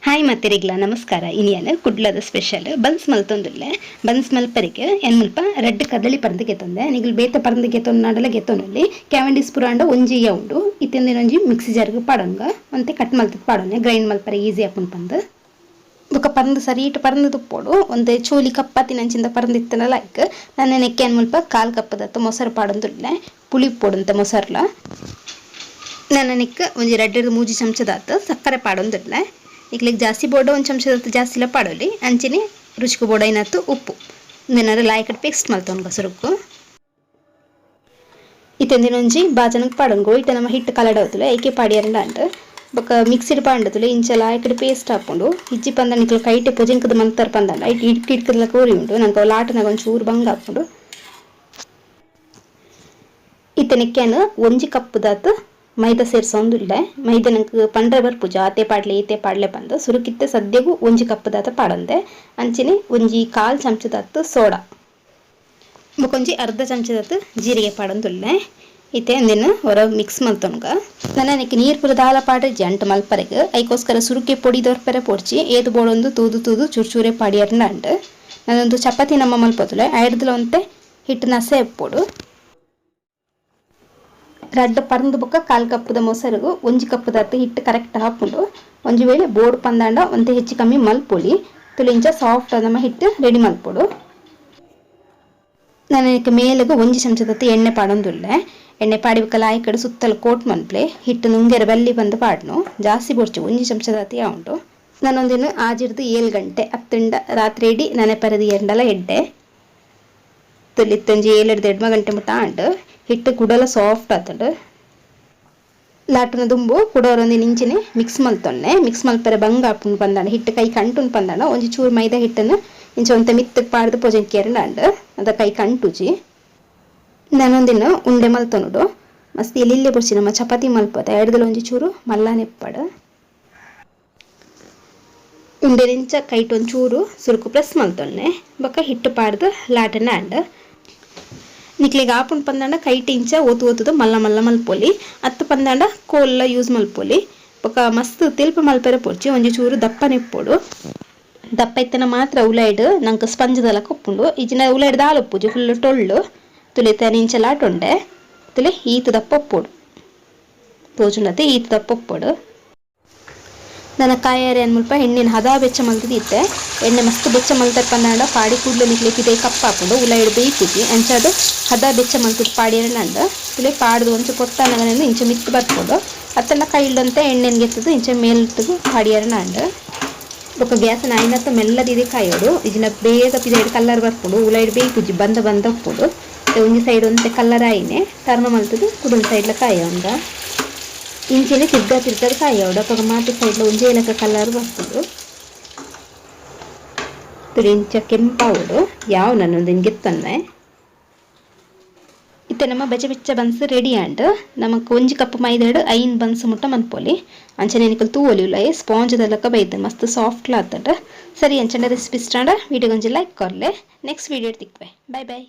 Hi ಮತ್ತೆರಿಗ್ಲ ನಮಸ್ಕಾರ ಇನಿಯನ್ ಕುಡ್ಲದ special buns ಮಲ್ತೊಂದುಲ್ಲೆ buns ಮಲ್ಪರಿಗೆ ಏನು ಮುಲ್ಪ ರೆಡ್ ಕದಳಿ ಪರಂದು ಗೆತ್ತೊಂದೆ ನಿಗಲ್ ಬೇತೆ ಪರಂದು ಗೆತ್ತೊಂದು ನಾಡಲ ಗೆತ್ತೊನಲ್ಲಿ ಕ್ಯಾವೆಂಡಿಸ್ ಪುರಾಂಡ ಒಂಜಿಯ ಉಂಡು ಇತ್ತೊಂದಿನೊಂಜಿ ಮಿಕ್ಸಿ ಜಾರ್ಗೆ ಪಾಡೊಂಗ ಮತ್ತೆ ಕಟ್ ಮಲ್ತದ ಪಾಡೊಂದೆ ಗ್ರೈಂಡ್ ಮಲ್ಪರೆ ಈಸಿ ಆಪುಂಡು ಪಂದು ಬೊಕ ಪರಂದು ಸರೀಟ್ ಪರಂದು ತುಪ್ಪೋಡು ಒಂದು ಚೋಲಿ ಕಪ್ಪತ್ತಿನಂಚಿಂದ ಪರಂದು ಇತ್ತನ ಲೈಕ್ ನನ್ನ ನೆಕ್ಕೆ ಏನು ಮುಲ್ಪ ಕಾಲು ಕಪ್ಪದತ್ತ ಮೊಸರು ಪಾಡೊಂದುಲ್ಲೆ ಪುಳಿ ಪೋಡುಂತ ಮೊಸರ್ಲ ನನ್ನ ನೆಕ್ಕ ಒಂಜಿ ರೆಡ್ಡದ ಮೂಜಿ ಚಮಚದಾತ ಸಕ್ಕರೆ ಪಾಡೊಂದುಲ್ಲೆ ಇಕ್ಲಿಗೆ ಜಾಸ್ತಿ ಬೋಡ ಒಂದು ಚಮಚದ ಜಾಸ್ತಿ ಪಾಡೋಲಿ ಅಂಚಿನಿ ರುಚಿಗೆ ಬೋಡ ಏನಾಯ್ತು ಉಪ್ಪು ನೆನಾರು ಲಾಯ್ಕಟ್ ಪೇಸ್ಟ್ ಮಲ್ತವನ್ಗ ಸುರುಕು ಇತ್ತೊಂದಿನೊಂಜಿ ಬಾಜನಕ್ಕೆ ಪಾಡೋನ್ಗೋ ಇಟ್ಟ ನಮ್ಮ ಹಿಟ್ಟು ಕಲಡ ಹೋತಲೆ ಐಕೆ ಪಾಡಿಯರಂಡ ಅಂಟ ಬೊಕ ಮಿಕ್ಸಿಡ್ ಪಾಂಡತುಲೆ ಇಂಚ ಲಾಯ್ಕಟ್ ಪೇಸ್ಟ್ ಹಾಕೊಂಡು ಇಜ್ಜಿ ಪಂದ ನಿಕ್ಲು ಕೈಟೆ ಪೊಜಿಂಕದ ಮಂತರ ಪಂದಂಡ ಐಟ್ ಇಡ್ಕಿಡ್ಕದ್ಲ ಕೋರಿ ಉಂಟು ನಂಗೆ ಲಾಟನಾಗ ಒಂದು ಚೂರು ಬಂಗ ಹಾಕೊಂಡು ಇತ್ತ ನೆಕ್ಕೆನು ಒಂಜಿ ಕಪ್ಪುದಾತು ಮೈದಾ ಸೇರ್ಸೊಂದುಲ್ಲೆ ಮೈದಾ ನಂಗೆ ಪಂಡ್ರೆ ಬರ್ಪುಜ ಆತೆ ಪಾಡ್ಲೆ ಈತೆ ಪಾಡ್ಲೆ ಬಂದು ಸುರುಕಿತ್ತೆ ಸದ್ಯಗೂ ಒಂಜಿ ಕಪ್ಪದಾತ ಪಾಡೊಂದೆ ಅಂಚಿನಿ ಒಂಜಿ ಕಾಲು ಚಮಚದಾತು ಸೋಡಾ ಬೊಕೊಂಜಿ ಅರ್ಧ ಚಮಚದಾತು ಜೀರಿಗೆ ಪಾಡೊಂದುಲ್ಲೆ ಈತೆ ಅಂದಿನ ಹೊರ ಮಿಕ್ಸ್ ಮಲ್ತೊನ್ಗ ನನಗೆ ನೀರು ಪುರ ದಾಲ ಪಾಡ್ರಿ ಅಂಟು ಮಲ್ಪರೆಗೆ ಐಕೋಸ್ಕರ ಸುರುಕಿ ಪೊಡಿ ದೊರ್ಪರೆ ಪೊಡ್ಚಿ ಏದು ಬೋಡೊಂದು ತೂದು ತೂದು ಚೂರು ಚೂರೆ ಪಾಡಿಯರ್ನ ಅಂಡು ನಾನೊಂದು ಚಪಾತಿ ನಮ್ಮ ಮಲ್ಪೊತ್ತುಲೆ ಐಡ್ದಲ ಒಂತೆ ಹಿಟ್ಟು ನಸೆ ಎಪ್ಪೋಡು ರಡ್ಡ್ ಪರಂದು ಬೊಕ್ಕ ಕಾಲು ಕಪ್ಪುದ ಮೊಸರುಗು ಒಂಜಿ ಕಪ್ಪುದಾತು ಹಿಟ್ಟು ಕರೆಕ್ಟ್ ಹಾಕೊಂಡು ಒಂಜಿ ವೇಳೆ ಬೋರ್ಡ್ ಪಂದಾಂಡ ಒಂತೆ ಹೆಚ್ಚು ಕಮ್ಮಿ ಮಲ್ಪೊಲಿ ತುಳಿಂಚ ಸಾಫ್ಟ್ ನಮ್ಮ ಹಿಟ್ಟು ರೆಡಿ ಮಲ್ಪೊಡು ನನಗೆ ಮೇಲೆಗೂ ಒಂಜಿ ಚಮಚದತ್ತು ಎಣ್ಣೆ ಪಾಡೊಂದುಲ್ಲೆ ಎಣ್ಣೆ ಪಾಡಿಬೇಕಲ್ಲ ಈ ಕಡೆ ಸುತ್ತಲು ಕೋಟ್ ಮಲ್ಪ್ಲೆ ಹಿಟ್ಟು ನುಂಗೆರ ಬಲ್ಲಿ ಬಂದು ಪಾಡ್ನು ಜಾಸ್ತಿ ಬೊಡ್ಚು ಒಂಜಿ ಚಮಚದತ್ತು ಉಂಟು ನಾನೊಂದಿನ ಆಜಿರ್ದು 7 ಗಂಟೆ ಅತ್ತಂಡ ರಾತ್ರಿ ಇಡೀ ನನೆ ಪರದಿ ಎಂಡಲ ಎಡ್ಡೆ ತುಲಿತ್ತೊಂಜಿ 7-8 ಗಂಟೆ ಮುಟ್ಟ ಅಂಡು ಹಿಟ್ಟು ಕುಡಲ ಸಾಫ್ಟ್ ಆತಂಡು ಲಾಟುನ ದುಂಬು ಕುಡೋರೊಂದು ಇಂಚಿನಿ ಮಿಕ್ಸ್ ಮಲ್ತೊನ್ನೆ ಮಿಕ್ಸ್ ಮಲ್ಪರೆ ಬಂಗ ಹಾಪುಂಡು ಪಂದಾಂಡ ಹಿಟ್ಟು ಕೈ ಕಂಟುಂಡು ಪಂದಾಂಡ ಒಂಜಿ ಚೂರು ಮೈದಾ ಹಿಟ್ಟನ್ನು ಇಂಚ ಒಂತ ಮಿತ್ತಕ್ಕೆ ಪಾಡ್ದು ಪೊಜಂಕೇರಂಡ ಅಂಡು ಅದ ಕೈ ಕಂಟುಜಿ ನಾನೊಂದಿನ ಉಂಡೆ ಮಲ್ತೊನುಡು ಮಸ್ತ್ ಎಲ್ಲಿಲ್ಲೇ ಬುಡ್ಸಿ ನಮ್ಮ ಚಪಾತಿ ಮಲ್ಪದ ಎಡ್ದಲ ಒಂಜಿ ಚೂರು ಮಲ್ಲಾನೆಪ್ಪಡು ಉಂಡೆನಿಂಚ ಕೈಟೊಂದು ಚೂರು ಸುರುಕು ಪ್ರೆಸ್ ಮಲ್ತೊನ್ನೆ ಬೊಕ್ಕ ಹಿಟ್ಟು ಪಾಡ್ದು ಲಾಟನ ಅಂಡು ನಿಕ್ಲಿಗೆ ಆಪುಂಡು ಪಂದಾಂಡ ಕೈಟಿ ಇಂಚ ಓತುದು ಮಲ್ಲ ಮಲ್ಲ ಮಲ್ಪೊಲಿ ಅತ್ತು ಪಂದಾಂಡ ಕೋಲ್ಲ ಯೂಸ್ ಮಲ್ಪೊಲಿ ಬೊಕ ಮಸ್ತ್ ತಿಲ್ಪ ಮಲ್ಪೆರೆ ಪೊಡ್ಚಿ ಒಂಜಿ ಚೂರು ದಪ್ಪ ನೆಪ್ಪೊಡು ದಪ್ಪ ಇತ್ತನ ಮಾತ್ರ ಉಲೈಡ್ ನಂಗೆ ಸ್ಪಂಜದಲ್ಲ ಕೊಪ್ಪುಂಡು ಈಜಿನ ಉಲೈಡ್ ದಾಲ ಉಪ್ಪುಜಿ ಫುಲ್ ಟೊಳ್ಳು ತುಲೆ ತನಿ ಇಂಚ ಲಾಟೊಂಡೆ ತುಲೆ ಈತು ದಪ್ಪ ಒಪ್ಪೋಡು ತೋಜುಂಡತೆ ಈತು ದಪ್ಪ ಒಪ್ಪೋಡು ನನ್ನ ಕಾಯಾರೆ ಅನ್ಮಲ್ಪ ಎಣ್ಣೆನ ಹದ ಬೆಚ್ಚ ಮಲ್ತಿದ್ದೆ ಎಣ್ಣೆ ಮಸ್ತ್ ಬೆಚ್ಚ ಮಲ್ತಾರೆ ಪಂದಾಂಡ ಪಾಡಿ ಕೂಡಲೇ ನಿಕ್ಲಿಕ್ಕೆ ಇದೇ ಕಪ್ಪ ಹಾಕೊಂಡು ಉಲಾಯಿಡ್ ಬೇಯ್ಕುಜಿ ಅಂಚದು ಹದ ಬೆಚ್ಚ ಮಲ್ತಿದ್ ಪಾಡಿಯರನ್ನ ಅಂಡ ತುಲೆ ಪಾಡ್ದು ಒಂಚು ಪೊಟ್ಟನಗನಿಂದ ಇಂಚ ಮಿತ್ತು ಬರ್ಬೋದು ಅತ್ತೆಲ್ಲ ಕೈಲ್ದಂತೆ ಎಣ್ಣೆನ್ಗೆ ಎತ್ತದು ಇಂಚ ಮೇಲ್ತದು ಪಾಡಿಯರನ್ನ ಅಂಡ ಬೊಕ್ಕ ಗ್ಯಾಸನ ಐನತ್ತು ಮೆಲ್ಲದಿದೆ ಕಾಯೋಡು ಇದನ್ನ ಬೇಗ ಪಿದೈಡ್ ಕಲ್ಲರ್ ಬರ್ಕೊಂಡು ಉಲಾಯಿಡ್ ಬೇಯ್ಕುಜಿ ಬಂದ ಒಪ್ಪೋಡು ಒಂಜಿ ಸೈಡ್ ಒಂತೆ ಕಲ್ಲರ್ ಆಯ್ನೆ ಟರ್ನ್ ಮಲ್ತದು ಕುಡೊಂದು ಸೈಡ್ಲ ಕಾಯೋಂಡ ಇಂಚೆನೆ ತಿರ್ಗದ ಕಾಯೋಡು ಅಪ್ಪ ಮಾತು ಸೈಡ್ಲ ಒಂಜಿ ಏಲಕ್ಕ ಕಲ್ಲರ್ ಬರ್ತದು ಇಂಚ ಕೆಂಪಾವುಡು ಯಾವ ನನ್ನೊಂದು ಗೆತ್ತನ್ನೆ ಇತ್ತೆ ನಮ್ಮ ಬೆಚ್ಚ ಬೆಚ್ಚ ಬನ್ಸ್ ರೆಡಿ ಆಂಡ್ ನಮಕ್ ಒಂಜಿ ಕಪ್ ಮೈದಾಡ್ 5 ಬನ್ಸ್ ಮುಟ್ಟ ಮನ್ಪೊಲಿ ಅಂಚನೆ ನಿಕಲ್ ತೂವೊಲಿ ಉಲಾಯಿ ಸ್ಪಾಂಜ್ ದಲಕ ಬೈತ ಮಸ್ತ್ ಸಾಫ್ಟ್ ಲಾತಂಡ ಸರಿ ಅಂಚನೆ ರೆಸಿಪಿ ಸ್ಟಾಂಡ ವಿಡಿಯೋ ಗೊಂಜಿ ಲೈಕ್ ಕೊರ್ಲೆ ನೆಕ್ಸ್ಟ್ ವಿಡಿಯೋ ತಿಕ್ವೆ ಬೈ ಬೈ.